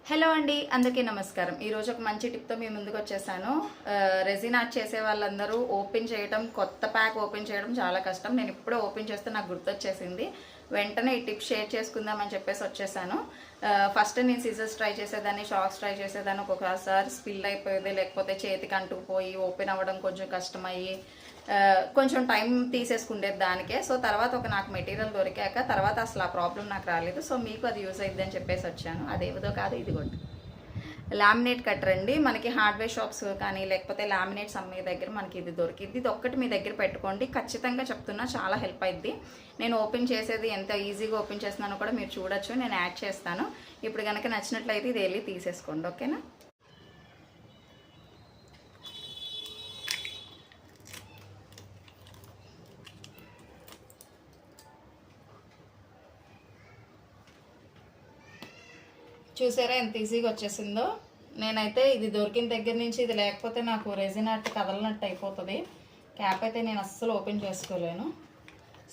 Hello అండి, అందరికీ నమస్కారం. ఈరోజు ఒక మంచి టిప్తో మీ ముందుకు వచ్చేసాను. రెజిన్ ఆర్ట్ చేసే వాళ్ళందరూ ఓపెన్ చేయడం, కొత్త ప్యాక్ ఓపెన్ చేయడం చాలా కష్టం. నేను ఇప్పుడే ఓపెన్ చేస్తే నాకు గుర్తొచ్చేసింది. వెంటనే ఈ టిప్ షేర్ చేసుకుందామని చెప్పేసి వచ్చేసాను. ఫస్ట్ నేను సిజర్స్ ట్రై చేసేదాన్ని, షాక్స్ ట్రై చేసేదాన్ని. ఒక్కొక్కసారి స్పిల్ అయిపోయేది, లేకపోతే చేతికి అంటుకుపోయి ఓపెన్ అవ్వడం కొంచెం కష్టమయ్యి కొంచెం టైం తీసేసుకుండేది దానికే. సో తర్వాత నాకు మెటీరియల్ దొరికాక తర్వాత అసలు ఆ ప్రాబ్లం నాకు రాలేదు. సో మీకు అది యూజ్ అయ్యిద్ది అని చెప్పేసి వచ్చాను. అదేవిదో కాదు, ఇది కూడా లామినేట్ కట్టర్ అండి. మనకి హార్డ్వేర్ షాప్స్ కానీ లేకపోతే లామినేట్స్ అమ్మే దగ్గర మనకి ఇది దొరికిద్ది. ఇది ఒక్కటి మీ దగ్గర పెట్టుకోండి, ఖచ్చితంగా చెప్తున్నా చాలా హెల్ప్ అయింది. నేను ఓపెన్ చేసేది ఎంత ఈజీగా ఓపెన్ చేస్తున్నానో కూడా మీరు చూడొచ్చు, నేను యాడ్ చేస్తాను. ఇప్పుడు కనుక నచ్చినట్లయితే ఇది వెళ్ళి తీసేసుకోండి, ఓకేనా. చూసారా ఎంత ఈజీగా వచ్చేసిందో. నేనైతే ఇది దొరికిన దగ్గర నుంచి ఇది లేకపోతే నాకు రెజిన్ ఆర్ట్ కదలనట్టు అయిపోతుంది. క్యాప్ అయితే నేను అస్సలు ఓపెన్ చేసుకోలేను.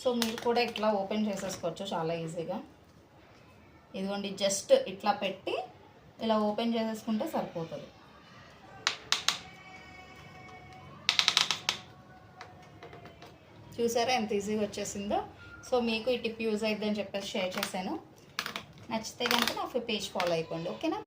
సో మీరు కూడా ఇట్లా ఓపెన్ చేసేసుకోవచ్చు చాలా ఈజీగా. ఇదిగోండి, జస్ట్ ఇట్లా పెట్టి ఇలా ఓపెన్ చేసేసుకుంటే సరిపోతుంది. చూసారా ఎంత ఈజీగా వచ్చేసిందో. సో మీకు ఈ టిప్ యూజ్ అయిద్దని చెప్పేసి షేర్ చేశాను. నచ్చితే కనుక నా పేజ్ ఫాలో అయిపోండి, ఓకేనా.